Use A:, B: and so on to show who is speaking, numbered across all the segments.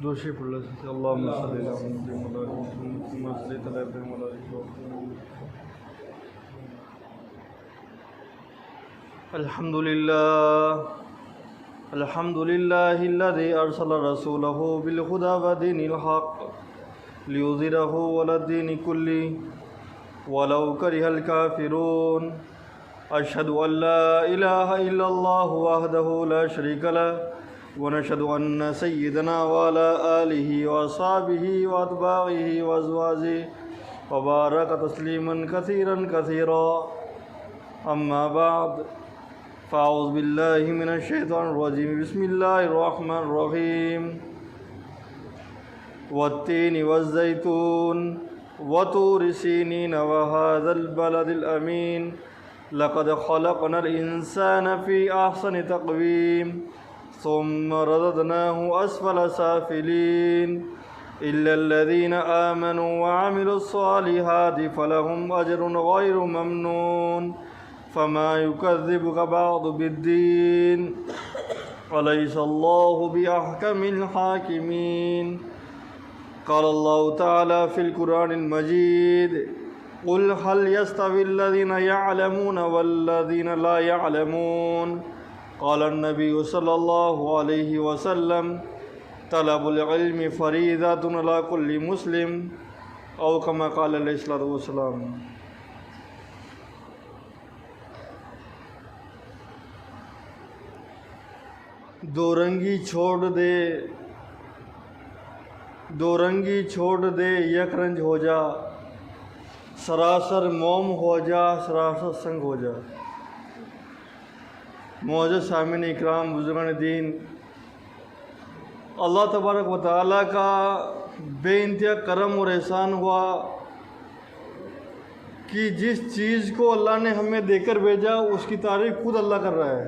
A: दोषी पढ़ सकते अल्लाहुम्मा सल्ली अला मुहम्मद अल्हम्दुलिल्लाहिल्लज़ी अरसला रसूलहु बिल हुदा व दीनिल हक़ लियुज़हिरहु अला दीनि कुल्ली वलौ करिहल काफ़िरून। अशहदु अल्ला इलाहा इल्लल्लाहु वहदहु ला शरीका लह व नशहदु अन्न सय्यदना व अला आलिहि व अस्हाबिहि व अतबाइहि व अज़वाजिहि व बारक तस्लीमन कसीरन कसीरा। अम्मा बाद फ़अऊज़ु बिल्लाहि मिनश शैतानिर रजीम बिस्मिल्लाहिर रहमानिर रहीम। वत्तीनि वज़्ज़ैतून वतूरि सीनीन व हाज़ल बलदिल अमीन लक़द ख़लक़नल इंसाना फ़ी अहसनि तक़वीम सुम्मा रददनाहु अस्फ़ल साफ़िलीन इल्लल्लज़ीना आमनू व अमिलुस्सालिहाति फ़लहुम अज्रुन ग़ैरु ममनून फ़मा युकज़्ज़िबुका बअदु बिद्दीन अलैहिस्सलाहु बिअहकमिल हाकिमीन। क़ाल अल्लाहु तआला फ़िल क़ुरआनिल मजीद क़ुल हल यस्तविल्लज़ीना यअलमून वल्लज़ीना ला यअलमून। क़ाल अन्नबिय्यु सल्लल्लाहु अलैहि वसल्लम तलबुल इल्मि फ़रीज़तुन अला कुल्लि मुस्लिम औ कमा क़ाल अलैहिस्सलातु वस्सलाम। दो रंगी छोड़ दे यक रंज हो जा, सरासर मोम हो जा सरासर संग हो जा। मौजूद सामिन इकराम बुजुर्गान दीन, अल्लाह तबारक व तआला का बेइंतहा करम और एहसान हुआ कि जिस चीज़ को अल्लाह ने हमें देकर भेजा उसकी तारीफ़ खुद अल्लाह कर रहा है।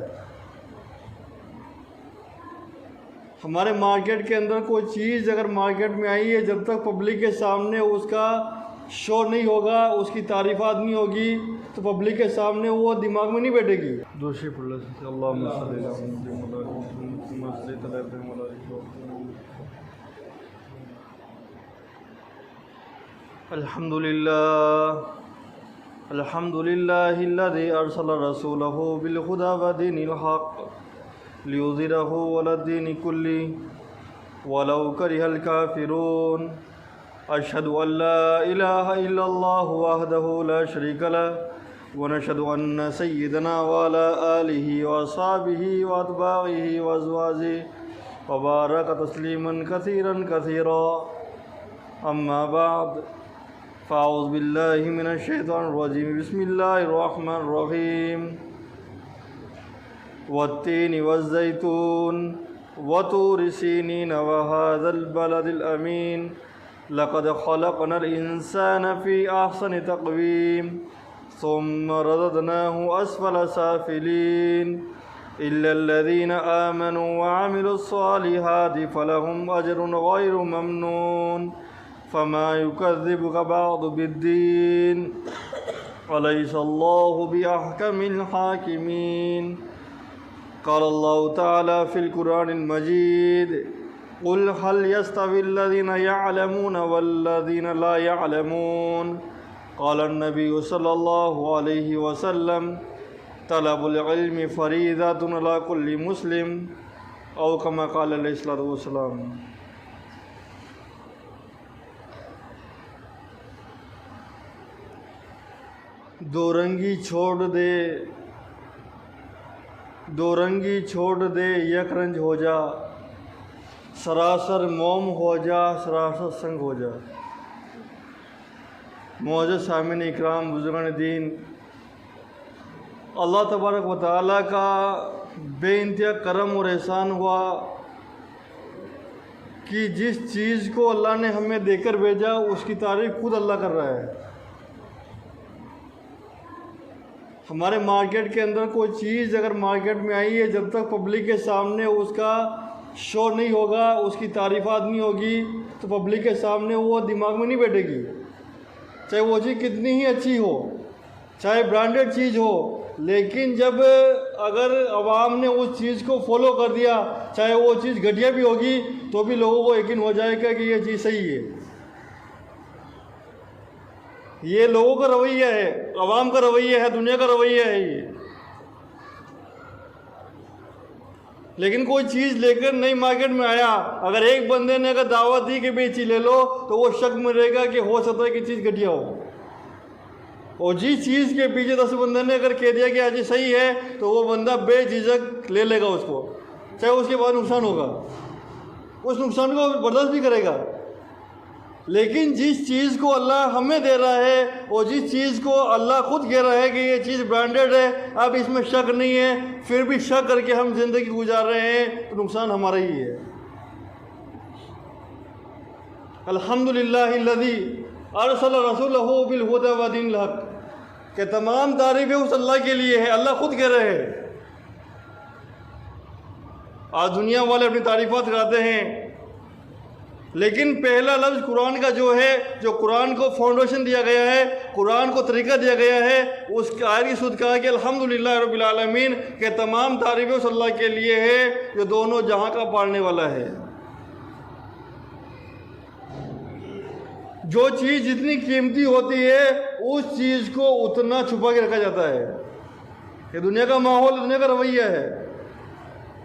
A: हमारे मार्केट के अंदर कोई चीज़ अगर मार्केट में आई है, जब तक पब्लिक के सामने उसका शो नहीं होगा, उसकी तारीफ़ात नहीं होगी, तो पब्लिक के सामने वो दिमाग में नहीं बैठेगी। दोषी पढ़ सकते अल्लाहुम्मा सल्ली अला मुहम्मद अल्हम्दुलिल्लाहिल्लज़ी अरसला रसूलहु बिल हुदा व दीनिल हक़ लियुज़हिरहु अला दीनि कुल्ली वलौ करिहल काफ़िरून। अशहदु अल्ला इलाहा इल्लल्लाहु वहदहु ला शरीका लह व नशहदु अन्न सय्यदना व अला आलिहि व अस्हाबिहि व अतबाइहि व अज़वाजिहि व बारक तस्लीमन कसीरन कसीरा। अम्मा बाद फ़अऊज़ु बिल्लाहि मिनश शैतानिर रजीम बिस्मिल्लाहिर रहमानिर रहीम। वत्तीनि वज़्ज़ैतून वतूरि सीनीन व हाज़ल बलदिल अमीन लक़द ख़लक़नल इंसाना फ़ी अहसनि तक़वीम सुम्मा रददनाहु अस्फ़ल साफ़िलीन इल्लल्लज़ीना आमनू व अमिलुस्सालिहाति फ़लहुम अज्रुन ग़ैरु ममनून फ़मा युकज़्ज़िबुका बअदु बिद्दीन अलैहिस्सलाहु बिअहकमिल हाकिमीन। क़ाल अल्लाहु तआला फ़िल क़ुरआनिल मजीद क़ुल हल यस्तविल्लज़ीना यअलमून वल्लज़ीना ला यअलमून। क़ाल अन्नबिय्यु सल्लल्लाहु अलैहि वसल्लम तलबुल इल्मि फ़रीज़तुन अला कुल्लि मुस्लिम औ कमा क़ाल अलैहिस्सलातु वस्सलाम। दो रंगी छोड़ दे यक रंज हो जा, सरासर मोम हो जा सरासर संग हो जा। मौजूद सामिन इकराम बुजुर्गान दीन, अल्लाह तबारक व तआला का बेइंतहा करम और एहसान हुआ कि जिस चीज़ को अल्लाह ने हमें देकर भेजा उसकी तारीफ़ खुद अल्लाह कर रहा है। हमारे मार्केट के अंदर कोई चीज़ अगर मार्केट में आई है, जब तक पब्लिक के सामने उसका शो नहीं होगा, उसकी तारीफ़ात नहीं होगी, तो पब्लिक के सामने वो दिमाग में नहीं बैठेगी। चाहे वो चीज़ कितनी ही अच्छी हो, चाहे ब्रांडेड चीज़ हो, लेकिन जब अगर अवाम ने उस चीज़ को फॉलो कर दिया, चाहे वो चीज़ घटिया भी होगी, तो भी लोगों को यकीन हो जाएगा कि ये चीज़ सही है। ये लोगों का रवैया है, अवाम का रवैया है, दुनिया का रवैया है ये। लेकिन कोई चीज़ लेकर नई मार्केट में आया, अगर एक बंदे ने अगर दावत दी कि भाई चीज़ ले लो, तो वो शक में रहेगा कि हो सकता है कि चीज़ घटिया हो। और जिस चीज़ के पीछे 10 बंदे ने अगर कह दिया कि आज सही है, तो वो बंदा बेझिझक ले लेगा उसको, चाहे उसके बाद नुकसान होगा, उस नुकसान को बर्दाश्त भी करेगा। लेकिन जिस चीज़ को अल्लाह हमें दे रहा है और जिस चीज़ को अल्लाह खुद कह रहा है कि ये चीज़ ब्रांडेड है, अब इसमें शक नहीं है, फिर भी शक करके हम ज़िंदगी गुजार रहे हैं, तो नुकसान हमारा ही है। अल्हम्दुलिल्लाहिल्लज़ी अरसल रसूलहू बिल हुदा व दीनिल हक़, के तमाम तारीफ़ें उस अल्लाह के लिए है। अल्लाह खुद कह रहे हैं। आज दुनिया वाले अपनी तारीफ़ात कराते हैं, लेकिन पहला लफ्ज़ कुरान का जो है, जो कुरान को फाउंडेशन दिया गया है, कुरान को तरीका दिया गया है, उस आयत की सुध कहा कि अल्हम्दुलिल्लाह रब्बिल आलमीन, के तमाम तारीफ़ें उस अल्लाह के लिए है जो दोनों जहां का पालने वाला है। जो चीज़ जितनी कीमती होती है, उस चीज़ को उतना छुपा के रखा जाता है। ये दुनिया का माहौल, दुनिया का रवैया है।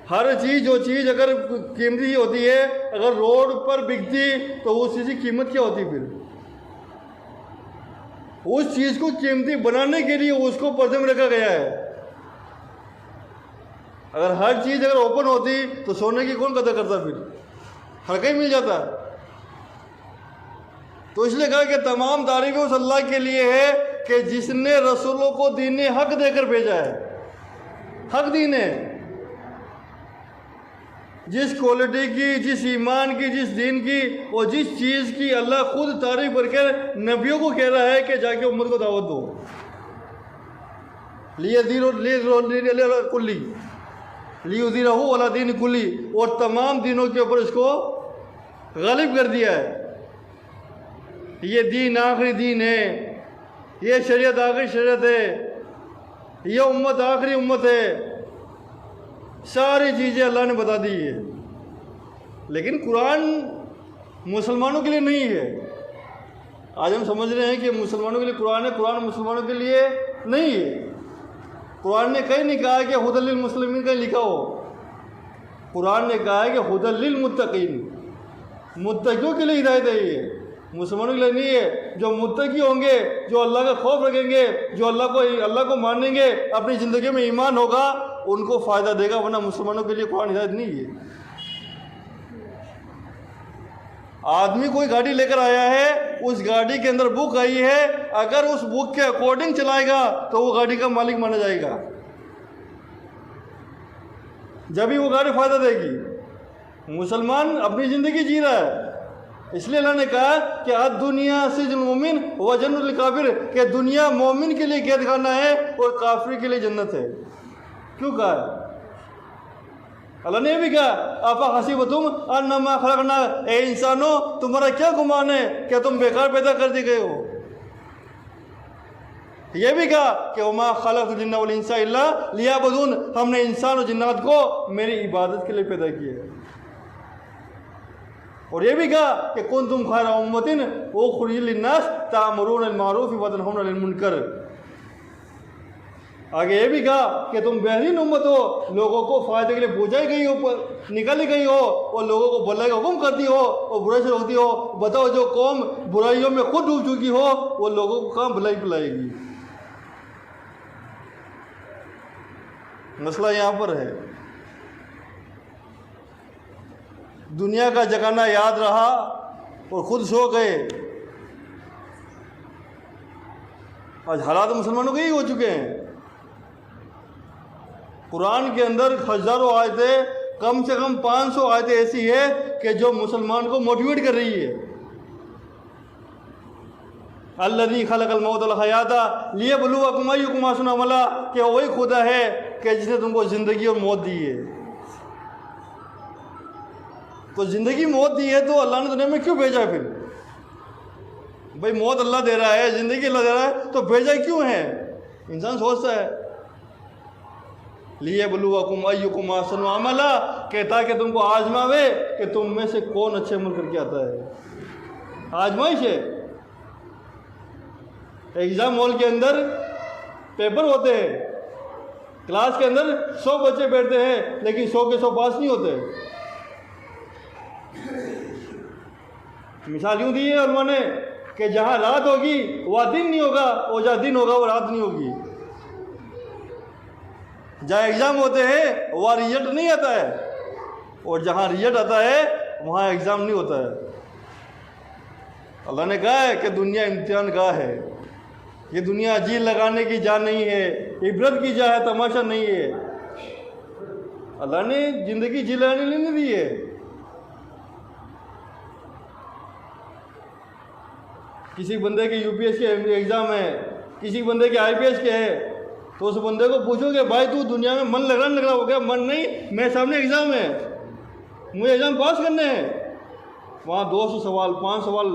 A: हर चीज़, जो चीज़ अगर कीमती होती है, अगर रोड पर बिकती, तो उस चीज़ की कीमत क्या होती? फिर उस चीज़ को कीमती बनाने के लिए उसको पर्दे में रखा गया है। अगर हर चीज़ अगर ओपन होती, तो सोने की कौन कदर करता? फिर हर कहीं मिल जाता। तो इसलिए कहा कि तमाम तारीफ़ें उस अल्लाह के लिए है कि जिसने रसूलों को दीन हक देकर भेजा है। हक दीन है, जिस क्वालिटी की, जिस ईमान की, जिस दीन की और जिस चीज़ की अल्लाह खुद तारीफ करके नबियों को कह रहा है कि जाके उम्मत को दावत दो। लियुज़हिरहू अला दीन कुल्ली, और तमाम दीनों के ऊपर इसको गालिब कर दिया है। ये दीन आखिरी दीन है, ये शरीयत आखिरी शरीयत है, ये उम्मत आखिरी उम्मत है। सारी चीज़ें अल्लाह ने बता दी है। लेकिन कुरान मुसलमानों के लिए नहीं है। आज हम समझ रहे हैं कि मुसलमानों के लिए कुरान है, कुरान मुसलमानों के लिए नहीं है। कुरान ने कहीं नहीं कहा है कि हुदल लिल मुस्लिमीन, कहीं लिखा हो। कुरान ने कहा है कि हुदल लिल मुत्तकीन, मुत्तकियों के लिए हिदायत है। ये मुसलमानों के लिए नहीं है। जो मुत्तकी होंगे, जो अल्लाह का खौफ रखेंगे, जो अल्लाह को मानेंगे, अपनी ज़िंदगी में ईमान होगा, उनको फ़ायदा देगा। वरना मुसलमानों के लिए कुरान हिदायत नहीं है। आदमी कोई गाड़ी लेकर आया है, उस गाड़ी के अंदर बुक आई है, अगर उस बुक के अकॉर्डिंग चलाएगा तो वो गाड़ी का मालिक माना जाएगा, जब भी वो गाड़ी फ़ायदा देगी। मुसलमान अपनी ज़िंदगी जी रहा है, इसलिए अल्लाह ने कहा कि आज दुनिया से मोमिन व जन्नतुल काफिर, के दुनिया मोमिन के लिए कैद खाना है और काफिर के लिए जन्नत है। क्यों कहा? अल्लाह ने भी कहा आपा हसीबतुम अन्नमा खलकना, ए इंसानों तुम्हारा क्या गुमान है, क्या तुम बेकार पैदा कर दिए गए हो। यह भी कहा कि वमा खलक़तुल जिन्ना वल इंसा इल्ला लियअबुदून, हमने इंसान और जिन्नात को मेरी इबादत के लिए पैदा किया है। और ये भी कहा कि कुंतुम खैरा उम्मतिन उखरिजत लिन्नास तामुरून बिल मारूफ व तनहौना अनिल मुनकर। आगे ये भी कहा कि तुम बेहतरीन उम्मत हो, लोगों को फ़ायदे के लिए पहुँचाई गई हो, निकाली गई हो, और लोगों को भलाई का हुक्म करती हो और बुराई से रोकती हो। बताओ, जो कौम बुराइयों में खुद डूब चुकी हो, वो लोगों को कहाँ भलाई पिलाएगी? मसला यहाँ पर है। दुनिया का जगाना याद रहा और खुद सो गए। आज हालात मुसलमानों के ही हो चुके हैं। कुरान के अंदर हज़ारों आयतें, कम से कम 500 आयतें ऐसी है कि जो मुसलमान को मोटिवेट कर रही है। अल्लज़ी खलक़ल मौत वल हयाता लियब्लुवकुम अय्युकुम अहसनु अमला, कि वही खुदा है कि जिसने तुमको ज़िंदगी और मौत दी है। तो ज़िंदगी मौत दी है तो अल्लाह ने दुनिया में क्यों भेजा? फिर भाई मौत अल्लाह दे रहा है, ज़िंदगी अल्लाह दे रहा है, तो भेजा क्यों है? इंसान सोचता है। लियबलुवकुम अय्युकुम अहसनु अमला, कि ताकि तुमको आजमावे कि तुम में से कौन अच्छे अमल करके आता है। आजमाइश है। एग्ज़ाम हॉल के अंदर पेपर होते हैं, क्लास के अंदर 100 बच्चे बैठते हैं, लेकिन 100 के 100 पास नहीं होते। मिसाल यूँ दी है उलमा ने कि जहाँ रात होगी वह दिन नहीं होगा, और जहाँ दिन होगा वह रात नहीं होगी। जहाँ एग्ज़ाम होते हैं वहाँ रिजल्ट नहीं आता है, और जहाँ रिजल्ट आता है वहाँ एग्ज़ाम नहीं होता है। अल्लाह ने कहा है कि दुनिया इम्तिहान गाह है, ये दुनिया जी लगाने की जा नहीं है, इबरत की जा है, तमाशा नहीं है। अल्लाह ने ज़िंदगी जी लगाने नहीं दी है। किसी बंदे के यूपीएससी के एग्ज़ाम है, किसी बंदे के आईपीएस के है, तो उस बंदे को पूछोगे भाई तू दुनिया में मन लग रहा हो क्या? मन नहीं, मेरे सामने एग्ज़ाम है, मुझे एग्ज़ाम पास करने हैं। वहाँ 200 सवाल 5 सवाल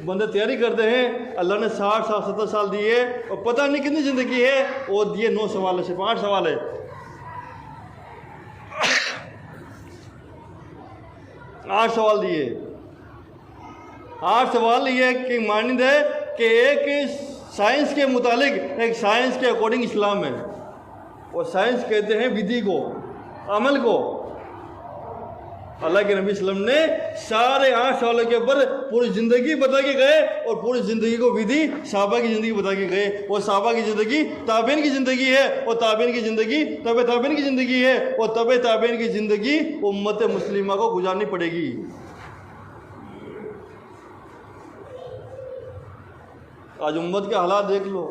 A: बंदे तैयारी करते हैं। अल्लाह ने 60 साल 70 साल दिए, और पता नहीं कितनी ज़िंदगी है, और दिए 9 सवाल है, सिर्फ 8 सवाल है। 8 सवाल दिए। 8 सवाल ये कि मानिंद है कि एक साइंस के मुतालिक, एक साइंस के अकॉर्डिंग इस्लाम है, और साइंस कहते हैं विधि को, अमल को। अल्लाह के नबी सल्लम ने सारे 8 सवालों के ऊपर पूरी ज़िंदगी बता के गए, और पूरी ज़िंदगी को विधि साहबा की ज़िंदगी बता के गए। और साहबा की ज़िंदगी ताबीन की ज़िंदगी है, और ताबीन की ज़िंदगी तबे ताबीन की ज़िंदगी है, और तबे ताबीन की ज़िंदगी उम्मत मुस्लिमा को गुजारनी पड़ेगी। आज उम्मत के हालात देख लो,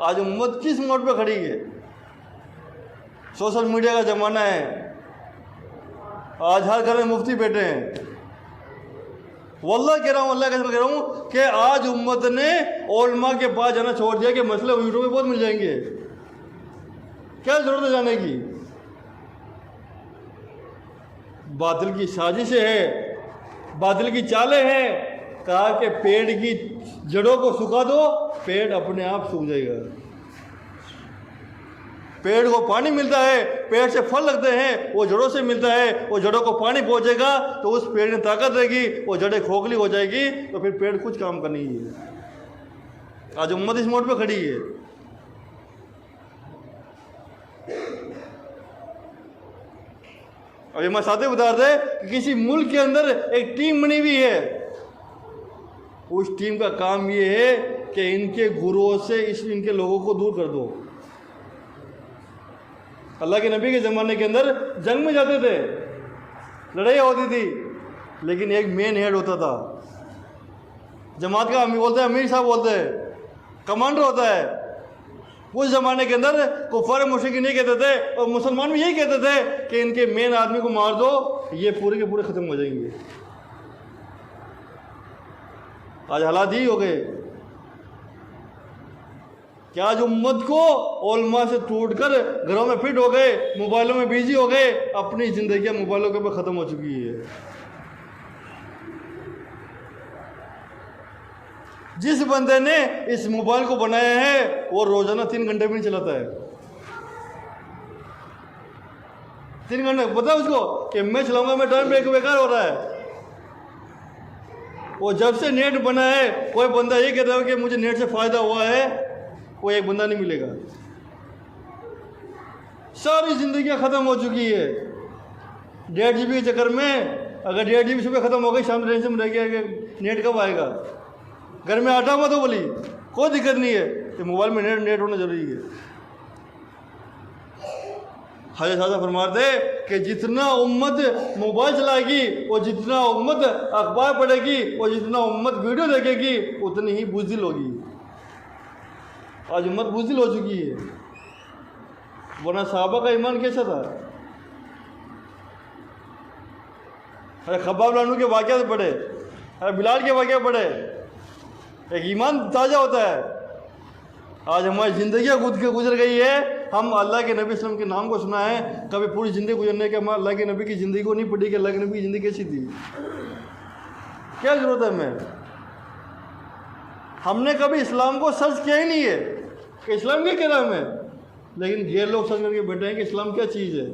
A: आज उम्मत किस मोड़ पे खड़ी है। सोशल मीडिया का ज़माना है, आज हर घर में मुफ्ती बैठे हैं। वल्लाह कह रहा हूँ, अल्लाह कसम कह रहा हूँ कि आज उम्मत ने उलमा के पास जाना छोड़ दिया कि मसले यूट्यूब में बहुत मिल जाएंगे, क्या ज़रूरत है जाने की। बातिल की साजिशें हैं, बातिल की चालें हैं। कहा कि पेड़ की जड़ों को सुखा दो, पेड़ अपने आप सूख जाएगा। पेड़ को पानी मिलता है, पेड़ से फल लगते हैं, वो जड़ों से मिलता है, वो जड़ों को पानी पहुंचेगा तो उस पेड़ में ताकत रहेगी, वो जड़ें खोखली हो जाएगी तो फिर पेड़ कुछ काम का नहीं है। आज उम्मत इस मोड़ पे खड़ी है। अभी मैं साथ ही बता रहे कि किसी मुल्क के अंदर एक टीम बनी हुई है, उस टीम का काम ये है कि इनके गुरुओं से इनके लोगों को दूर कर दो। अल्लाह के नबी के ज़माने के अंदर जंग में जाते थे, लड़ाई होती थी, लेकिन एक मेन हेड होता था, जमात का अमीर बोलते हैं, अमीर साहब बोलते हैं, कमांडर होता है। उस ज़माने के अंदर कुफार मुशरिकीन नहीं कहते थे, और मुसलमान भी यही कहते थे कि इनके मेन आदमी को मार दो, ये पूरे के पूरे ख़त्म हो जाएंगे। आज हालात ही हो गए कि आज उम्मत को उलमा से टूटकर घरों में फिट हो गए, मोबाइलों में बिजी हो गए, अपनी ज़िंदगी मोबाइलों के ऊपर ख़त्म हो चुकी है। जिस बंदे ने इस मोबाइल को बनाया है वो रोज़ाना 3 घंटे भी नहीं चलाता है। 3 घंटे पता है उसको कि मैं चलाऊंगा, मैं टाइम बेकार हो रहा है। वो जब से नेट बना है, कोई बंदा ये कहता है कि मुझे नेट से फ़ायदा हुआ है, कोई एक बंदा नहीं मिलेगा। सारी ज़िंदगी ख़त्म हो चुकी है 1.5 GB के चक्कर में। अगर 1.5 GB सुबह ख़त्म हो गई, शाम को टेंशन में रह गया कि नेट कब आएगा। घर में आटा मत हो बोली, कोई दिक्कत नहीं है, तो मोबाइल में नेट होना जरूरी है। हज़रत साहब फरमाते कि जितना उम्मत मोबाइल चलाएगी, और जितना उम्मत अखबार पढ़ेगी, और जितना उम्मत वीडियो देखेगी, उतनी ही बुज़दिल होगी। आज उम्मत बुज़दिल हो चुकी है, वरना साहबा का ईमान कैसा था। अरे खब्बाब लानू के वाक़या पढ़े, अरे बिलाल के वाक़या पढ़े, एक ईमान ताज़ा होता है। आज हमारी ज़िंदगियाँ गुजर गई है, हम अल्लाह के नबी सल्लम के नाम को सुना है, कभी पूरी ज़िंदगी गुजरने के हम अल्लाह के नबी की ज़िंदगी को नहीं पढ़ी कि अल्लाह के नबी की ज़िंदगी कैसी थी। क्या ज़रूरत है हमें? हमने कभी इस्लाम को सर्च किया ही नहीं है कि इस्लाम क्या कह रहा है हमें। लेकिन गैर लोग समझ करके बैठे हैं कि इस्लाम क्या चीज़ है।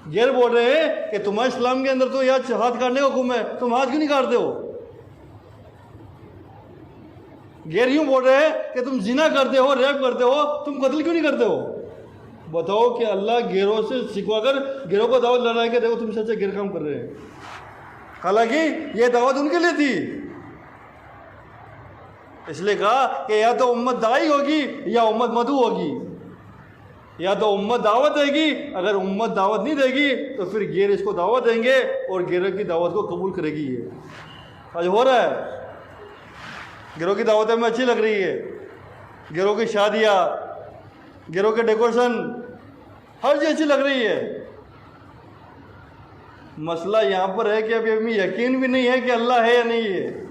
A: गैर बोल रहे हैं कि तुम्हारे इस्लाम के अंदर तो यार हाथ काटने का हुक्म है, तुम हाथ क्यों नहीं काटते हो। गैर यूँ बोल रहे हैं कि तुम जिना करते हो, रेप करते हो, तुम कत्ल क्यों नहीं करते हो। बताओ कि अल्लाह गैरों से सिखवाकर गैरों को दावत लड़ा के देखो तुम सच्चे गैर काम कर रहे हैं। हालांकि ये दावत उनके लिए थी, इसलिए कहा कि या तो उम्मत दाई होगी या उम्मत मधु होगी। या तो उम्मत दावत देगी, अगर उम्मत दावत नहीं देगी तो फिर गैर इसको दावत देंगे और गैरों की दावत को कबूल करेगी। ये आज हो रहा है। गैरों की दावतें में अच्छी लग रही है, गैरों की शादियाँ, गैरों के डेकोरेशन, हर चीज़ अच्छी लग रही है। मसला यहाँ पर है कि अभी हमें यकीन भी नहीं है कि अल्लाह है या नहीं है।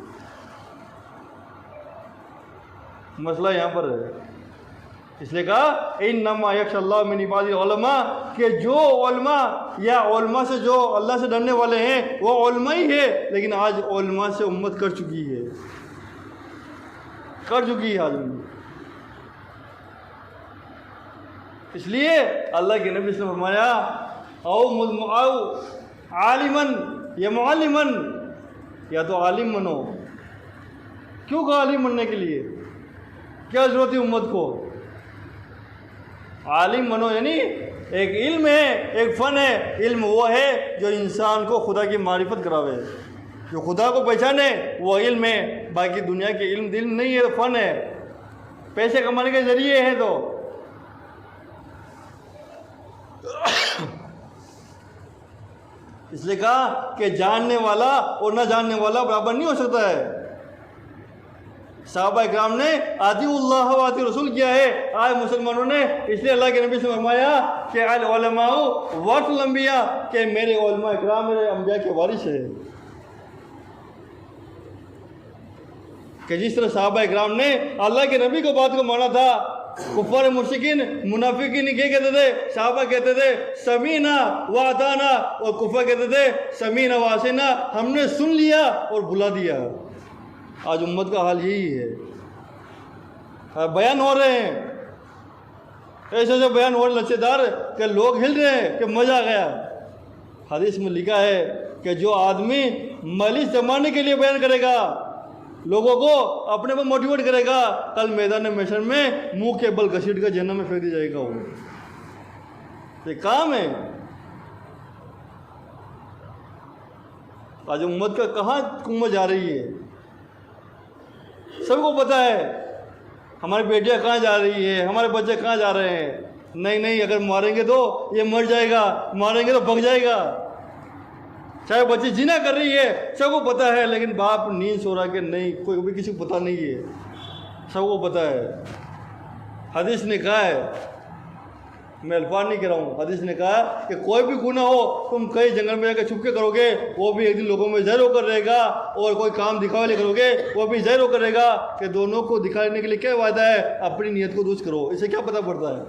A: मसला यहाँ पर है। इसलिए कहा इन्नमा यख्शल्लाह मिन इबादिल उलमा, कि जो उलमा या उलमा से जो अल्लाह से डरने वाले हैं वो उलमा ही है। लेकिन आज उलमा से उम्मत कर चुकी है आज। इसलिए अल्लाह के नबी से फरमाया आओ आलिमन या मुअल्लिमन, या तो आलिम बनो। क्यों कहा आलिम बनने के लिए, क्या जरूरत है उम्मत को। आलिम बनो यानी एक इल्म है, एक फ़न है। इल्म वो है जो इंसान को खुदा की मारिफत करावे, जो खुदा को पहचाने, वो इल्म है। बाकी दुनिया के इल्म नहीं है, फ़न है, पैसे कमाने के ज़रिए है। तो इसलिए कहा कि जानने वाला और न जानने वाला बराबर नहीं हो सकता है। सहाबा इकराम ने आतिउल्लाह व आति रसूल किया है, आज मुसलमानों ने। इसलिए अल्लाह के नबी से फरमाया कि अल उलमाउ वरसुल अंबिया, कि मेरे उलमा इकराम मेरे अंबिया के वारिस है। कि जिस तरह सहाबा इकराम ने अल्लाह के नबी को बात को माना था, कुफार मुश्रिकीन मुनाफिकीन क्या कहते थे, सहाबा कहते थे समीना व अताना, और कुफा कहते थे समीना व असीना, हमने सुन लिया और भुला दिया। आज उम्मत का हाल यही है। बयान हो रहे हैं, ऐसे ऐसे बयान हो रहे लचेदार कि लोग हिल रहे हैं कि मज़ा आ गया। हदीस में लिखा है कि जो आदमी मालिश जमाने के लिए बयान करेगा, लोगों को अपने पर मोटिवेट करेगा, कल मैदान महशर में मुंह के बल घसीट कर जहन्नम में फेंक दिया जाएगा। वो ये काम है। आज उम्मत का कहाँ उम्मत जा रही है, सबको पता है। हमारी बेटियां कहाँ जा रही है, हमारे बच्चे कहाँ जा रहे हैं। नहीं, अगर मारेंगे तो ये मर जाएगा, मारेंगे तो भग जाएगा। चाहे बच्ची जिना कर रही है, सबको पता है, लेकिन बाप नींद सो रहा कि नहीं, कोई भी किसी को पता नहीं है, सबको पता है। हदीस ने कहा है, मैं अल्फाज नहीं कह रहा हूँ, हदीस ने कहा कि कोई भी गुनाह हो तुम कई जंगल में जाकर छुप के करोगे, वो भी एक दिन लोगों में ज़ाहिर होकर रहेगा, और कोई काम दिखावे करोगे वो भी ज़ाहिर होकर रहेगा। कि दोनों को दिखाने के लिए क्या वादा है, अपनी नीयत को दुरुस्त करो। इससे क्या पता पड़ता है,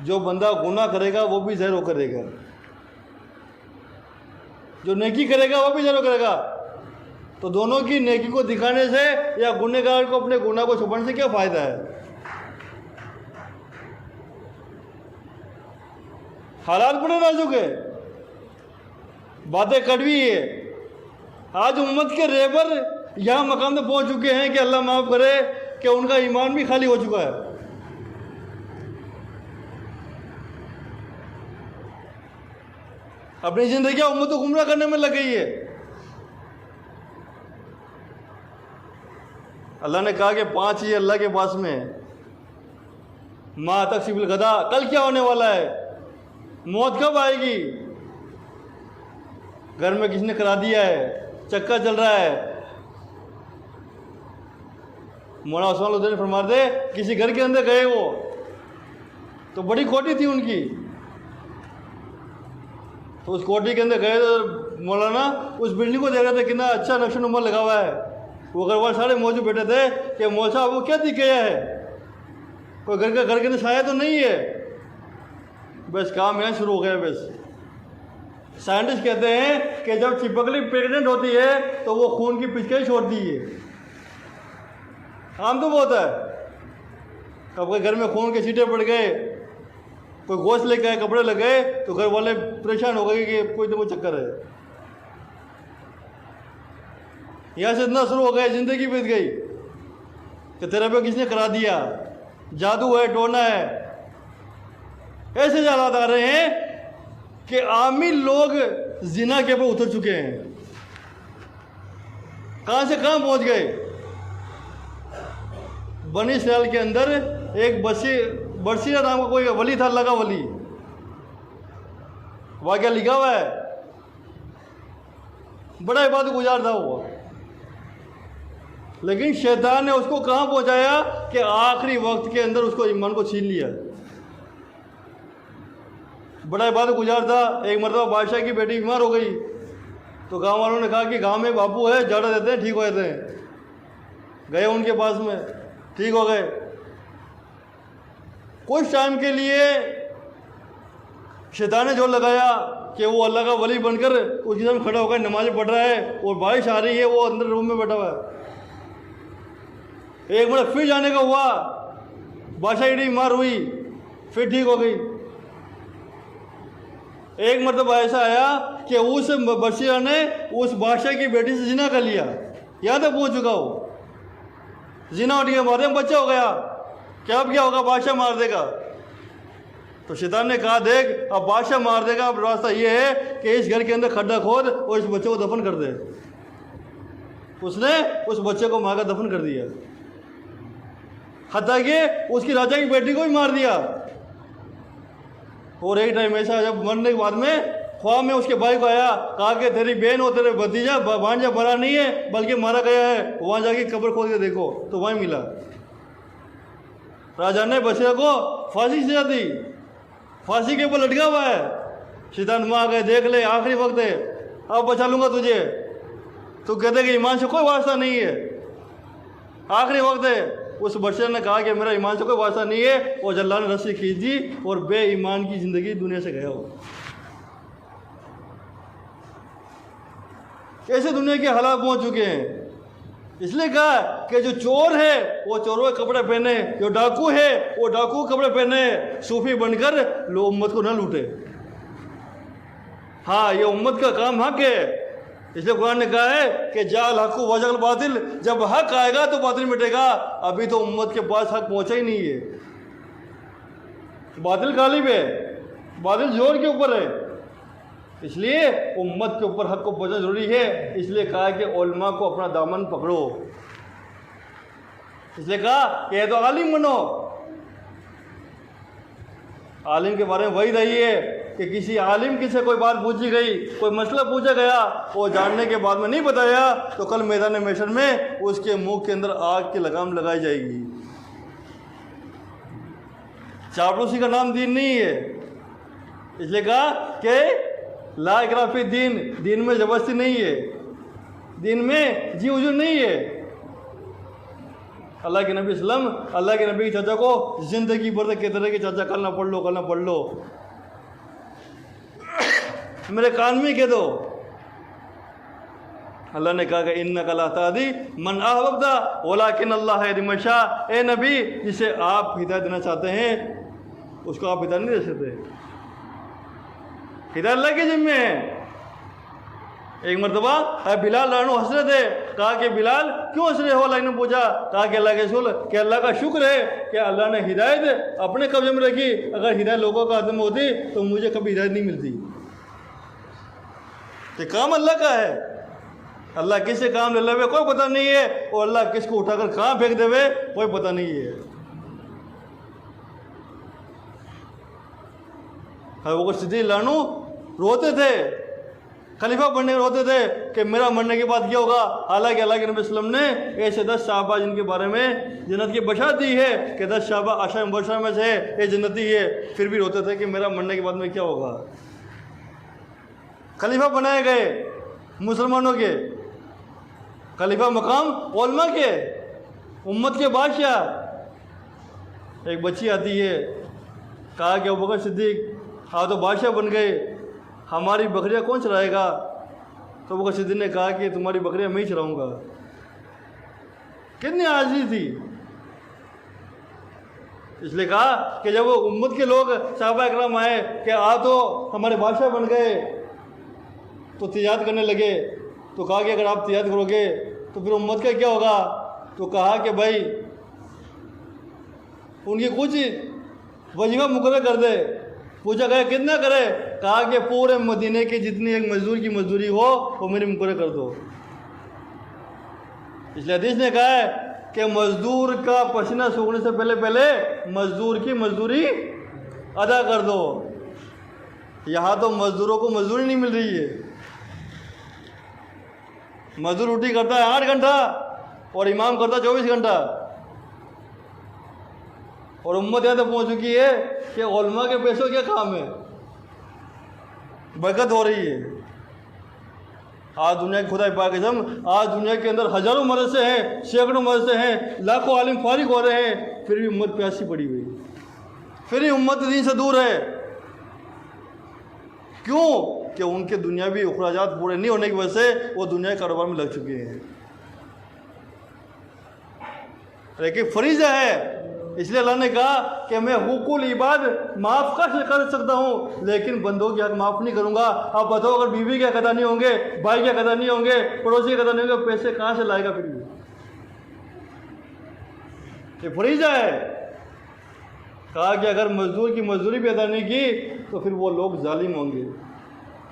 A: जो बंदा गुनाह करेगा वो भी ज़ाहिर होकर रहेगा, जो नेकी करेगा वो भी ज़ाहिर करेगा। तो दोनों की नेकी को दिखाने से या गुनहगार को अपने गुनाह को छुपाने से क्या फ़ायदा है। हालात बड़े नाजुक है, बातें कड़वी है। आज उम्मत के रहबर यहाँ मकाम तक पहुँच चुके हैं कि अल्लाह माफ़ करे कि उनका ईमान भी खाली हो चुका है। अपनी ज़िंदगी उम्मत को गुमराह करने में लग गई है। अल्लाह ने कहा कि 5 चीज़ें अल्लाह के पास में है। माँ तक सिबिल गदा, कल क्या होने वाला है, मौत कब आएगी, घर में किसने करा दिया है, चक्का चल रहा है। मौलाना उस्मान उद्दीन फरमा दे, किसी घर के अंदर गए वो तो बड़ी कोठी थी उनकी, तो उस कोठी के अंदर गए तो मौलाना उस बिल्डिंग को देख रहे थे, कितना अच्छा नक्शा नुमा लगा हुआ है। वो घरवाले सारे मौजूद बैठे थे कि मौल साहब वो क्या दिख गया है, कोई घर के अंदर छाया तो नहीं है। बस काम यहाँ शुरू हो गया। बस साइंटिस्ट कहते हैं कि जब छिपकली प्रेग्नेंट होती है तो वो खून की पिचकारी छोड़ती है। काम तो बहुत है, आपके घर में खून के छींटे पड़ गए, कोई गोश्त लेके आए, कपड़े लग गए, तो घर वाले परेशान हो गए कि कोई ना कोई चक्कर है। यहाँ से इतना शुरू हो गया, ज़िंदगी बीत गई कि तेरे पे किसने करा दिया, जादू है, टोना है। ऐसे हालात आ रहे हैं कि आमी लोग जिना के ऊपर उतर चुके हैं। कहाँ से कहाँ पहुँच गए। बनी इसराइल के अंदर एक बरसीरा नाम का कोई वली था, अल्लाह का वली, वाक़या लिखा हुआ है। बड़ा इबादत गुजार था वो, लेकिन शैतान ने उसको कहाँ पहुँचाया कि आखिरी वक्त के अंदर उसको ईमान को छीन लिया। बड़ा इबादत गुजार था। एक मरतबा बादशाह की बेटी बीमार हो गई, तो गांव वालों ने कहा कि गांव में बापू है, जाड़ा देते हैं, ठीक हो जाते हैं। गए उनके पास में, ठीक हो गए। कुछ टाइम के लिए शैतान ने जोर लगाया कि वो अल्लाह का वली बनकर उसके सामने खड़ा होकर नमाज़ पढ़ रहा है और बारिश आ रही है, वो अंदर रूम में बैठा हुआ है। एक मिनट फिर जाने का हुआ, बादशाह की बीमार हुई, फिर ठीक हो गई। एक मरतबा ऐसा आया कि उस बरसीरा ने उस बादशाह की बेटी से जिना कर लिया, यहाँ तक पहुँच चुका हो। जिना उठ के मारे में बच्चा हो गया, क्या अब क्या होगा, बादशाह मार देगा। तो शैतान ने कहा देख अब बादशाह मार देगा, अब रास्ता ये है कि इस घर के अंदर खड्डा खोद और इस बच्चे को दफन कर दे। उसने उस बच्चे को मार कर दफन कर दिया, हत्या कि उसकी राजा की बेटी को भी मार दिया। और एक टाइम ऐसा जब मरने के बाद में ख्वाब में उसके भाई को आया, कहा कि तेरी बहन और तेरे भतीजा भांजा मरा नहीं है बल्कि मारा गया है, वहाँ जाके कब्र खोद के देखो। तो वहीं मिला। राजा ने बछड़ा को फांसी सजा दी, फांसी के ऊपर लटका हुआ है। शैतान माँ गए, देख ले आखिरी वक्त है, अब बचा लूंगा तुझे। तो कहते कि ईमान से कोई वास्ता नहीं है, आखिरी वक्त है। उस बच्चे ने कहा कि मेरा ईमान से कोई वास्ता नहीं है, और अल्लाह ने रस्सी खींच दी और बेईमान की ज़िंदगी दुनिया से गया हो। कैसे दुनिया के हालात पहुंच चुके हैं। इसलिए कहा कि जो चोर है वो चोरों के कपड़े पहने, जो डाकू है वो डाकू के कपड़े पहने, सूफी बनकर लोग उम्मत को न लूटे। हाँ, ये उम्मत का काम हक है। इसलिए कुरान ने कहा है कि जाल हक़ वजल बातिल, जब हक आएगा तो बातिल मिटेगा। अभी तो उम्मत के पास हक पहुंचा ही नहीं है, बातिल गालिब है, बातिल जोर के ऊपर है। इसलिए उम्मत के ऊपर हक को पहुंचना जरूरी है। इसलिए कहा कि उलमा को अपना दामन पकड़ो। इसलिए कहा कि तो आलिम बनो। आलिम के बारे में वही रही है कि किसी आलिम की से कोई बात पूछी गई, कोई मसला पूछा गया, वो जानने के बाद में नहीं बताया तो कल मैदान महशर में उसके मुंह के अंदर आग की लगाम लगाई जाएगी। चापलूसी का नाम दीन नहीं है। इसलिए कहा कि ला इकराह फी दीन, दीन में जबरदस्ती नहीं है, दीन में जी हुजूर नहीं है। अल्लाह के नबी सल्लम अल्लाह के नबी की चाचा को जिंदगी भर तक कहते रहे कि चाचा कल ना पढ़ लो, कल ना पढ़ लो, मेरे कान में कह दो। अल्लाह ने कहा कि इन्नका ला तादी मन अहबब्ता वलाकिन अल्लाह यहदी मन यशा। ए नबी, जिसे आप हिदायत देना चाहते हैं उसको आप हिदायत नहीं दे सकते, हिदायत अल्लाह के जिम्मे है। एक मरतबा बिलाल रानू हंस रहे थे, कहा कि बिलाल क्यों हंस रहे हो? अल्लाह ने पूछा, कहा कि अल्लाह के रसूल कि अल्लाह का शुक्र है कि अल्लाह ने हिदायत अपने कब्जे में रखी। अगर हिदायत लोगों का हाथ में होती तो मुझे कभी हिदायत नहीं मिलती। तो काम अल्लाह का है, अल्लाह किससे काम ले लेवे कोई पता नहीं है, और अल्लाह किसको उठाकर कहाँ फेंक देवे कोई पता नहीं है। अबू बकर सिद्दीक़ लानू रोते थे, खलीफा बनने रोते थे कि मेरा मरने के बाद क्या होगा। हालांकि अल्लाह के नबी वसल्लम ने ऐसे 10 साहबा जिनके बारे में जन्नत की बशा दी है कि 10 साहबा आशा मुबशरा में से ये जन्नती है, फिर भी रोते थे कि मेरा मरने के बाद में क्या होगा। खलीफा बनाए गए मुसलमानों के, खलीफा मकाम उलमा के, उम्मत के बादशाह। एक बच्ची आती है, कहा कि अबू बकर सिद्दीक़ आप तो बादशाह बन गए, हमारी बकरियां कौन चराएगा? तो अबू बकर सिद्दीक़ ने कहा कि तुम्हारी बकरियां मैं ही चराऊँगा। कितनी आजिज़ी थी। इसलिए कहा कि जब वो उम्मत के लोग सहाबा इकराम आए कि आ तो हमारे बादशाह बन गए, तो तिजारत करने लगे, तो कहा कि अगर आप तिजारत करोगे तो फिर उम्मत का क्या होगा? तो कहा कि भाई उनकी कुछ वजीफा मुकर्रर कर दे। पूछा गया कितना करे? कहा कि पूरे मदीने की जितनी एक मजदूर की मजदूरी हो वो मेरी मुकर्रर कर दो। इसलिए हदीस ने कहा है कि मजदूर का पसीना सूखने से पहले पहले मजदूर की मजदूरी अदा कर दो। यहाँ तो मजदूरों को मजदूरी नहीं मिल रही है। मजदूर ड्यूटी करता है 8 घंटा और इमाम करता 24 घंटा। और उम्मत यहाँ तक पहुँच चुकी है कि उलमा के पैसों क्या काम है, बरकत हो रही है। आज दुनिया की खुदा पाक कसम, आज दुनिया के अंदर हजारों मदरसे हैं, सैकड़ों मदरसे हैं, लाखों आलिम फारिग हो रहे हैं, फिर भी उम्मत प्यासी पड़ी हुई, फिर भी उम्मत दीन से दूर है। क्यों? कि उनके दुनियावी अखराजात पूरे नहीं होने की वजह से वो दुनिया के कारोबार में लग चुके हैं। लेकिन फरीज़ा है, इसलिए अल्लाह ने कहा कि मैं हुकूल इबाद माफ़ कर सकता हूँ, लेकिन बंदों की हक माफ़ नहीं करूँगा। आप बताओ, अगर बीवी के हक अदा नहीं होंगे, भाई के हक अदा नहीं होंगे, पड़ोसी के अदा नहीं होंगे, पैसे कहाँ से लाएगा? फिर भी ये फरीज़ा है। कहा कि अगर मजदूर की मजदूरी भी अदा नहीं की तो फिर वो लोग जालिम होंगे।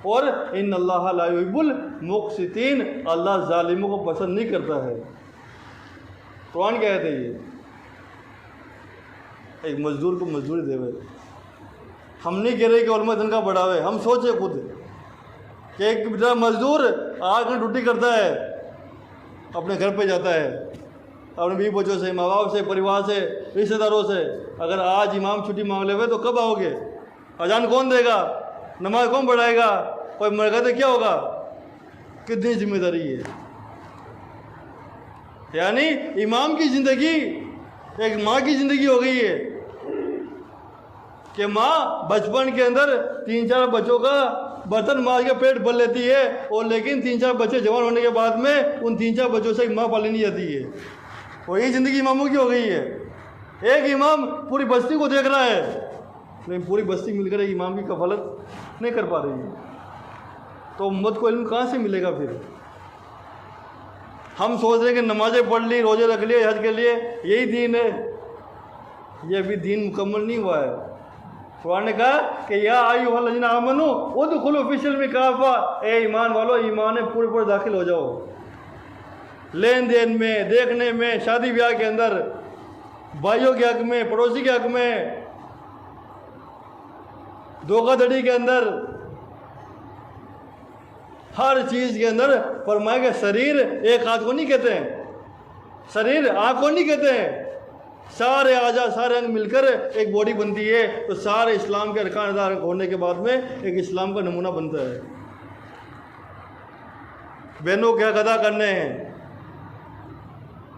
A: और इन्नल्लाह ला युहिब्बुल मुक़सितीन, अल्लाह जालिमों को पसंद नहीं करता है। कुरान कहते हैं ये एक मजदूर को मजदूरी देवे। हम नहीं कह रहे कि उलमा तनख्वाह बढ़ावे, हम सोचे खुद कि एक बेटा मजदूर 8 घंटे ड्यूटी करता है, अपने घर पे जाता है, अपने बीवी बच्चों से, माँ बाप से, परिवार से, रिश्तेदारों से। अगर आज इमाम छुट्टी मांग ले हुए तो कब आओगे? अजान कौन देगा? नमाज कौन पढ़ाएगा? कोई मर गया तो क्या होगा? कितनी जिम्मेदारी है। यानी इमाम की ज़िंदगी एक माँ की ज़िंदगी हो गई है कि माँ बचपन के अंदर 3-4 बच्चों का बर्तन मार के पेट भर लेती है, और लेकिन 3-4 बच्चे जवान होने के बाद में उन 3-4 बच्चों से एक माँ पाली नहीं जाती है। और यही ज़िंदगी इमामों की हो गई है। एक इमाम पूरी बस्ती को देख रहा है, लेकिन पूरी बस्ती मिलकर एक इमाम की कफालत नहीं कर पा रही है। तो उम्मत को इल्म कहाँ से मिलेगा? फिर हम सोच रहे हैं कि नमाज़ें पढ़ ली, रोज़े रख लिए, हज के लिए, यही दीन है। ये अभी दीन मुकम्मल नहीं हुआ है। कुरान ने कहा कि या अय्युहल्लज़ीना आमनू उदखुलू फ़िस्सिल्मि काफ़ा, ए ईमान वालो, ईमान में पूरे पूरे दाखिल हो जाओ। लेन देन में, देखने में, शादी ब्याह के अंदर, भाइयों के हक में, पड़ोसी के हक में, धोखाधड़ी के अंदर, हर चीज़ के अंदर फरमाया कि शरीर एक हाथ को नहीं कहते हैं, शरीर आँख को नहीं कहते हैं, सारे आजा सारे अंग मिलकर एक बॉडी बनती है। तो सारे इस्लाम के अरकान अदा होने के बाद में एक इस्लाम का नमूना बनता है। बहनों के हक अदा करने हैं।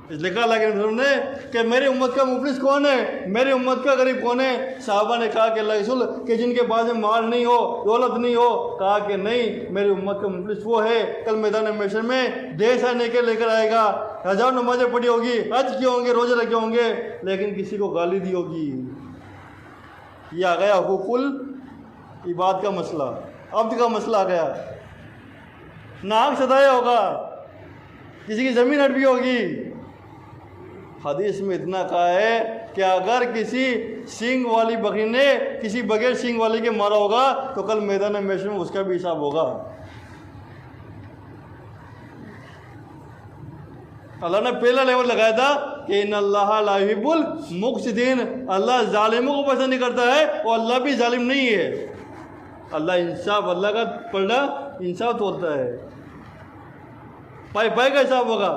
A: इसलिए कहा ने कि मेरी उम्मत का मुफलिस कौन है, मेरी उम्मत का गरीब कौन है? साहबा ने कहा कि अल्लाह के रसूल कि जिनके पास में माल नहीं हो, दौलत नहीं हो। कहा कि नहीं, मेरी उम्मत का मुफलिस वो है कल मैदान महशर में ढेर सारे नेके लेकर आएगा, 1000 नमाजें पढ़ी होगी, हज किए होंगे, रोजे रखे होंगे, लेकिन किसी को गाली दी होगी। ये आ गया हुकूकुल इबाद का मसला, अब्द का मसला आ गया। नाक सदाया होगा, किसी की ज़मीन हट भी होगी। हदीस में इतना कहा है कि अगर किसी सींग वाली बकरी ने किसी बगैर सींग वाली के मारा होगा तो कल मैदान महशर में उसका भी हिसाब होगा। अल्लाह ने पहला लेवल लगाया था कि इन्नल्लाह ला युहिब्बुल मुक़सितीन, अल्लाह जालिमों को पसंद नहीं करता है, और अल्लाह भी जालिम नहीं है। अल्लाह इंसाफ, अल्लाह का पलड़ा इंसाफ तोड़ता है, पाई पाई का हिसाब होगा।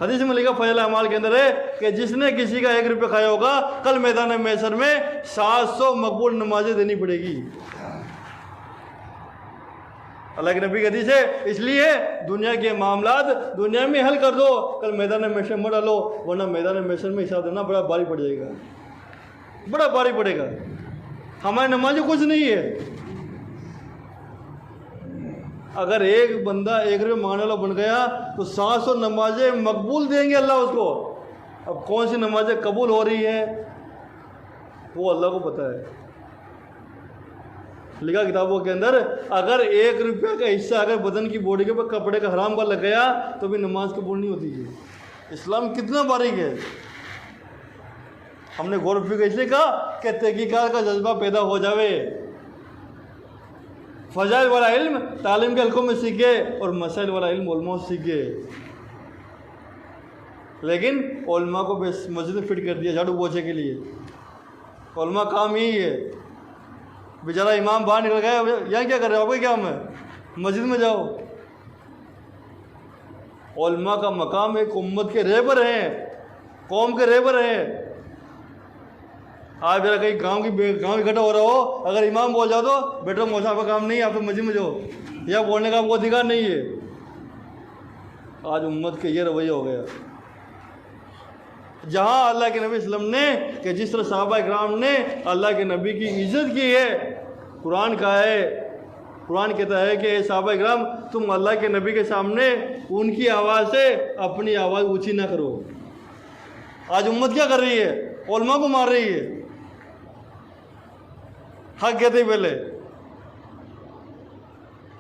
A: हदीस में लिखा फजल अमाल के अंदर है कि जिसने किसी का 1 रुपये खाया होगा कल मैदान महशर में 700 मकबूल नमाजें देनी पड़ेगी। अल्लाह के नबी की हदीस है। इसलिए दुनिया के मामलात दुनिया में हल कर दो, कल मैदान महशर मत डालो, वरना मैदान महशर में हिसाब देना बड़ा भारी पड़ जाएगा, बड़ा भारी पड़ेगा। हमारी नमाजें कुछ नहीं है। अगर एक बंदा 1 रुपये मांगने वाला बन गया तो 700 नमाजें मकबूल देंगे अल्लाह उसको। अब कौन सी नमाजें कबूल हो रही हैं वो अल्लाह को पता है। लिखा किताबों के अंदर, अगर 1 रुपये का हिस्सा अगर बदन की बॉडी के ऊपर कपड़े का हराम का लग गया तो भी नमाज कबूल नहीं होती है। इस्लाम कितना बारीक है। हमने गौर फिक्र इसलिए कहा कि तहकीकात का जज्बा पैदा हो जावे, फ़ज़ाइल वाला इल्म तालीम के हल्कों में सीखे और मसाइल वाला इल्म उलमा से सीखे। लेकिन उलमा को बस मस्जिद में फिट कर दिया झाड़ू पोछे के लिए। उलमा काम यही है। बेचारा इमाम बाहर निकल गया, यहाँ क्या कर रहे हो, आपको क्या है, मस्जिद में जाओ। उलमा का मकाम एक उम्मत के रहबर हैं, कौम के रहबर हैं। आज मेरा कहीं गांव इकट्ठा हो रहा हो, अगर इमाम बोल जाओ तो बेटो मौसा आपका काम नहीं है, आप तो मस्जिद में जाओ, यह बोलने का आपको अधिकार नहीं है। आज उम्मत के ये रवैया हो गया। जहाँ अल्लाह के नबी वसल्लम ने कि जिस तरह सहाबा इकराम ने अल्लाह के नबी की इज़्ज़त की है, कुरान का है, कुरान कहता है कि सहाबा इकराम तुम अल्लाह के नबी के सामने उनकी आवाज़ से अपनी आवाज़ ऊंची ना करो। आज उम्मत क्या कर रही है, उलमा को मार रही है। हक कहते पहले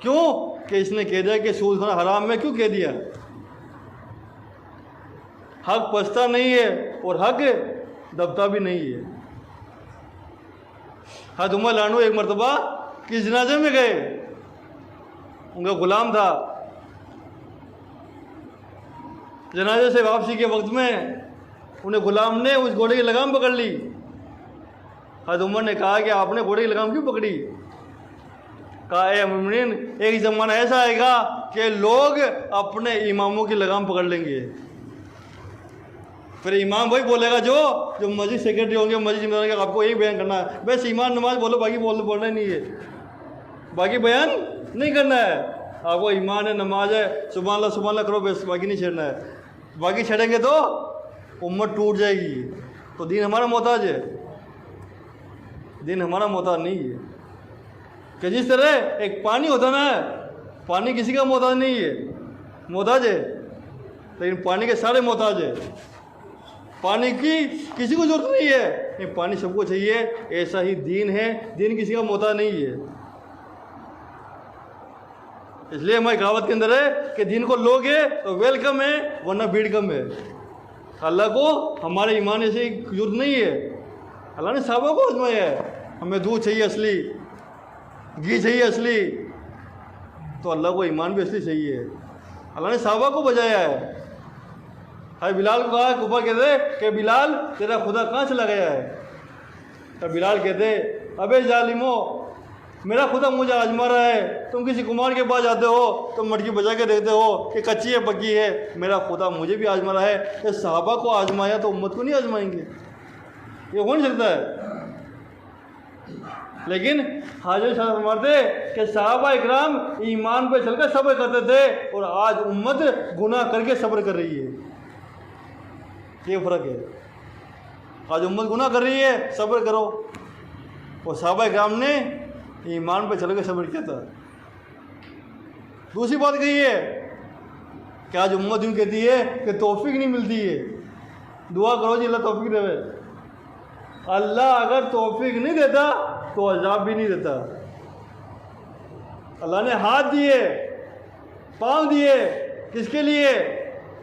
A: क्यों कि इसने कह दिया कि सूद खाना हराम में, क्यों कह दिया। हक पछता नहीं है और हक दबता भी नहीं है। हज़रत उमर लानू एक मरतबा किस जनाजे में गए, उनका गुलाम था। जनाजे से वापसी के वक्त में उन्हें गुलाम ने उस घोड़े की लगाम पकड़ ली। हज़रत उमर ने कहा कि आपने घोड़े की लगाम क्यों पकड़ी। कहा ए मुमिनीन, एक ज़माना ऐसा आएगा कि लोग अपने इमामों की लगाम पकड़ लेंगे। फिर इमाम वही बोलेगा जो मस्जिद सेक्रेटरी होंगे, मस्जिद जिम्मेदार होंगे, आपको यही बयान करना है, बस ईमान नमाज बोलो, बाकी बोलना ही नहीं है, बाकी बयान नहीं करना है। आपको ईमान है, नमाज है, सुभान अल्लाह करो, बस बाकी नहीं छेड़ना है। बाकी छेड़ेंगे तो उम्मत टूट जाएगी। तो दीन हमारा मोहताज है, दीन हमारा मोहताज नहीं है। कि जिस तरह एक पानी होता ना, पानी किसी का मोहताज नहीं है, मोहताज है, लेकिन पानी के सारे मोहताज है। पानी की किसी को जरूरत नहीं है, ये पानी सबको चाहिए। ऐसा ही दीन है, दीन किसी का मोहताज नहीं है। इसलिए हमारी कहावत के अंदर है कि दीन को लोगे तो वेलकम है, वरना भीड़ कम है। अल्लाह को हमारे ईमान ऐसे जरूरत नहीं है। अल्लाह ने साहबा को आजमाया है। हमें दूध चाहिए असली, घी चाहिए असली, तो अल्लाह को ईमान भी असली चाहिए। अल्लाह ने साहबा को बजाया है। हाय बिलाल को कहा, कुफा कहते कि बिलाल तेरा खुदा कहाँ चला गया है। तो बिलाल कहते अबे जालिमो, मेरा खुदा मुझे आजमा रहा है। तुम किसी कुमार के पास जाते हो तो मटकी बजा के देखते हो कि कच्ची है पक्की है, मेरा खुदा मुझे भी आजमा रहा है। ये सहाबा को आजमाया तो उम्मत को नहीं आजमाएंगे, ये हो नहीं सकता है। लेकिन हाजिर शाह फरमाते कि सहाबा इकराम ईमान पर चलकर सब्र करते थे और आज उम्मत गुनाह करके सब्र कर रही है। ये फ़र्क है। आज उम्मत गुनाह कर रही है, सब्र करो। और सहाबा इकराम ने ईमान पर चलकर सब्र किया था। दूसरी बात कही है कि आज उम्मत यूँ कहती है कि तौफीक नहीं मिलती है। दुआ करो जी अल्लाह तौफीक देवे। अल्लाह अगर तौफीक नहीं देता तो अजाब भी नहीं देता। अल्लाह ने हाथ दिए, पाँव दिए, किसके लिए?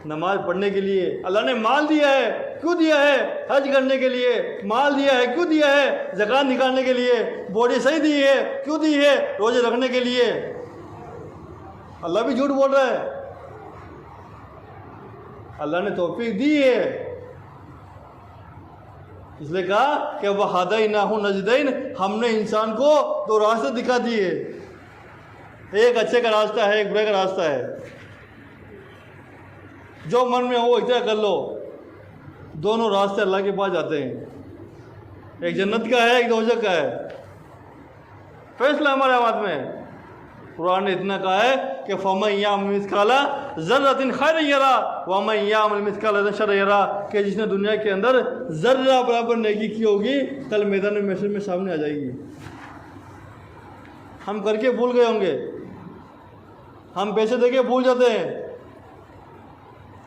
A: नमाज पढ़ने के लिए। अल्लाह ने माल दिया है, क्यों दिया है? हज करने के लिए। माल दिया है, क्यों दिया है? ज़कात निकालने के लिए। बॉडी सही दी है, क्यों दी है? रोजे रखने के लिए। अल्लाह भी झूठ बोल रहा है। अल्लाह ने तौफीक दी है, इसलिए कहा कि वह हदैनाहु नजदैन, हमने इंसान को दो रास्ते दिखा दिए। एक अच्छे का रास्ता है, एक बुरे का रास्ता है। जो मन में हो इतना कर लो। दोनों रास्ते अल्लाह के पास जाते हैं। एक जन्नत का है, एक दोज़ख का है। फैसला हमारे हाथ में है। कुरान ने इतना कहा है कि फमन यामल मिस्काला ज़र्रतिन खैरन यरा व मन यामल मिस्काला ज़र्रतिन शर्रन यरा, कि जिसने दुनिया के अंदर ज़र्रा बराबर नेकी की होगी कल मैदान में महशर में सामने आ जाएगी। हम करके भूल गए होंगे, हम पैसे देके भूल जाते हैं,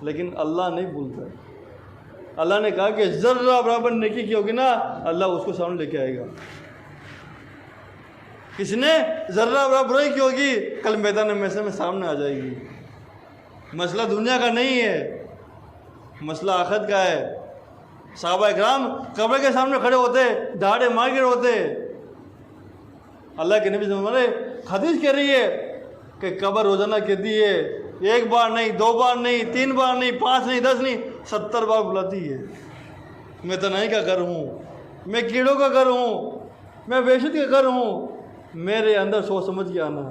A: लेकिन अल्लाह नहीं भूलता। अल्लाह ने कहा कि ज़र्रा बराबर नेकी की होगी ना, अल्लाह उसको सामने लेके आएगा। किसने ज़र्रा बराबर बुराई की होगी, कल मैदान में सामने आ जाएगी। मसला दुनिया का नहीं है, मसला आखिरत का है। सहाबा इकराम कब्र के सामने खड़े होते, दाढ़े मार के रोते। अल्लाह के नबी हदीस कह रही है कि कब्र रोजाना कहती है, एक बार नहीं, 2 बार नहीं, 3 बार नहीं, 5 नहीं, 10 नहीं, 70 बार बुलाती है। मैं तनाई का घर हूँ, मैं कीड़ों का घर हूँ, मैं वहशत का घर हूँ, मेरे अंदर सोच समझ के आना।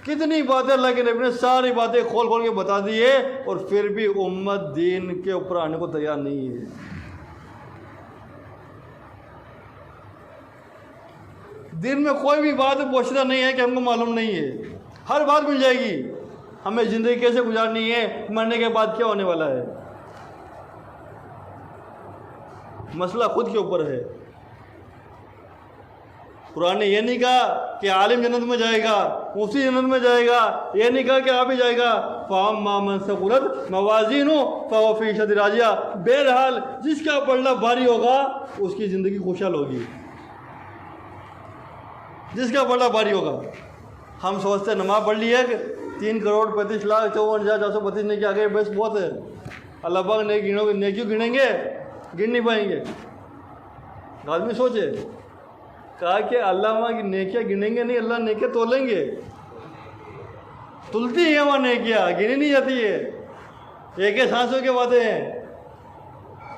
A: कितनी बातें अल्लाह के नबी ने सारी बातें खोल खोल के बता दी है, और फिर भी उम्मत दीन के ऊपर आने को तैयार नहीं है। दिन में कोई भी बात पोषिता नहीं है कि हमको मालूम नहीं है, हर बात मिल जाएगी। हमें ज़िंदगी कैसे गुजारनी है, मरने के बाद क्या होने वाला है, मसला खुद के ऊपर है। कुरान ने यह नहीं कहा कि आलिम जन्नत में जाएगा, मुफ्ती जन्नत में जाएगा, यह नहीं कहा कि आप ही जाएगा। फ़अम्मा मन सक़ुलत मवाज़ीनुहु फ़हुव फ़ी ईशतिन राज़िया। बहरहाल जिसका पलड़ा भारी होगा उसकी ज़िंदगी खुशहाल होगी, जिसका पलड़ा भारी होगा। हम सोचते नमाज पढ़ ली है, 3,35,54,432 नेकी आ गए, बस बहुत है। अल्लाह पाक ने गिनोगे, नेकियों गिनेंगे, गिन नहीं पाएंगे। आदमी सोचे, कहा कि अल्लाह वहाँ की नेकियाँ गिनेंगे नहीं, अल्लाह नेकियाँ तोलेंगे। तुलती है वहाँ नेकियाँ, गिनी नहीं जाती है, एक सांसों के बातें हैं।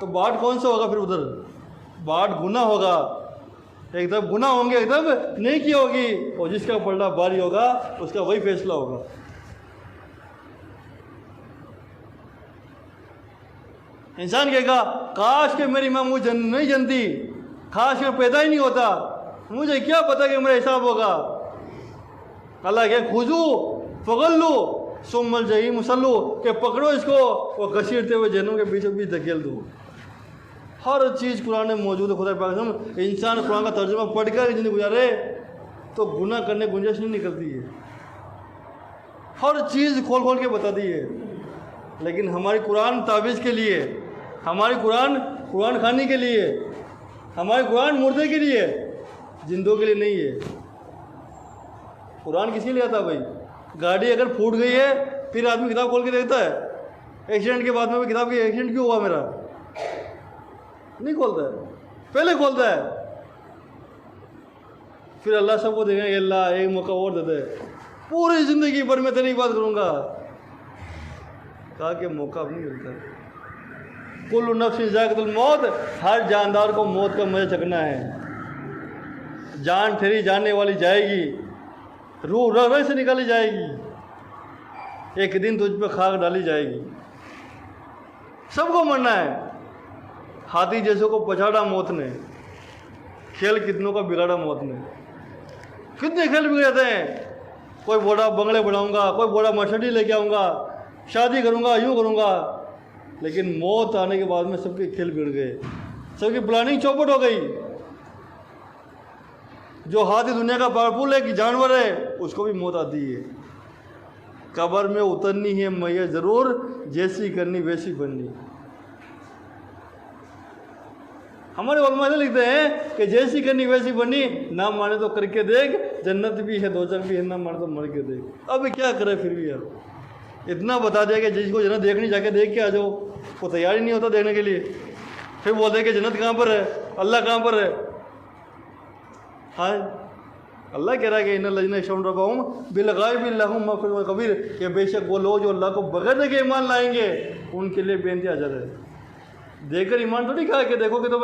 A: तो बाट कौन सा होगा फिर उधर? बाट गुना होगा, एक तरफ गुना होंगे, एक तरफ नेकी होगी, और जिसका पलड़ा भारी होगा उसका वही फैसला होगा। इंसान कहेगा काश के मेरी माँ मुझे नहीं जानती, काश के पैदा ही नहीं होता, मुझे क्या पता कि मेरा हिसाब होगा। अल्लाह के खुजू फगल्लू सुम्मल जहीम मुसल्लू, के पकड़ो इसको और घसीटते हुए जहन्नम के बीचों बीच धकेल दो। हर चीज़ कुरान में मौजूद है। खुदा पाक इंसान कुरान का तर्जुमा पढ़कर जिंदगी गुजारे तो गुनाह करने की गुंजाइश नहीं निकलती है। हर चीज़ खोल खोल के बता दी है, लेकिन हमारी कुरान तावीज़ के लिए, हमारी कुरान खानी के लिए, हमारी कुरान मुर्दे के लिए, जिंदों के लिए नहीं है। कुरान किसी लिए आता भाई? गाड़ी अगर फूट गई है फिर आदमी किताब खोल के देखता है, एक्सीडेंट के बाद में भी किताब की एक्सीडेंट क्यों हुआ मेरा, नहीं खोलता है, पहले खोलता है। फिर अल्लाह सबको देखेंगे, अल्लाह एक मौका और देता है, पूरी ज़िंदगी भर मैं तेरी बात करूँगा। कहा कि मौका अब नहीं मिलता। कुल्लु नफ्सिन ज़ाइक़तुल मौत, हर जानदार को मौत का मज़ा चखना है। जान ठहरी जाने वाली जाएगी, रूह रग से निकाली जाएगी, एक दिन तुझ पे खाक डाली जाएगी। सबको मरना है। हाथी जैसों को पछाड़ा मौत ने, खेल कितनों का बिगाड़ा मौत ने। कितने खेल बिगड़ते हैं, कोई बड़ा बंगले बढ़ाऊंगा, कोई बड़ा मर्सिडीज लेके आऊँगा, शादी करूँगा, यूँ करूँगा, लेकिन मौत आने के बाद में सबके खेल बिगड़ गए, सबकी प्लानिंग चौपट हो गई। जो हाथी दुनिया का पावरफुल है कि जानवर है, उसको भी मौत आती है। कब्र में उतरनी है मैया ज़रूर, जैसी करनी वैसी बननी। हमारे उलमा लिखते हैं कि जैसी करनी वैसी बननी, ना माने तो करके देख, जन्नत भी है दोज़ख भी है, ना माने तो मर के देख। अब क्या करे फिर भी यार, इतना बता दिया कि जिसको जन्नत देखनी जाके देख के आ जाओ, वो तैयार ही नहीं होता देखने के लिए। फिर बोलते हैं कि जन्नत कहाँ पर है, अल्लाह कहाँ पर है। हाँ, अल्लाह कह रहा है कि इन लजना शौन रबाउम बिलगाइबि लहुम मग़फ़िरतुन व कबीर, कि बेशक वो लोग जो अल्लाह को बगैर देखे ईमान लाएंगे उनके लिए बेनती अजर है। देकर ईमान थोड़ी कहा कि देखो कि तो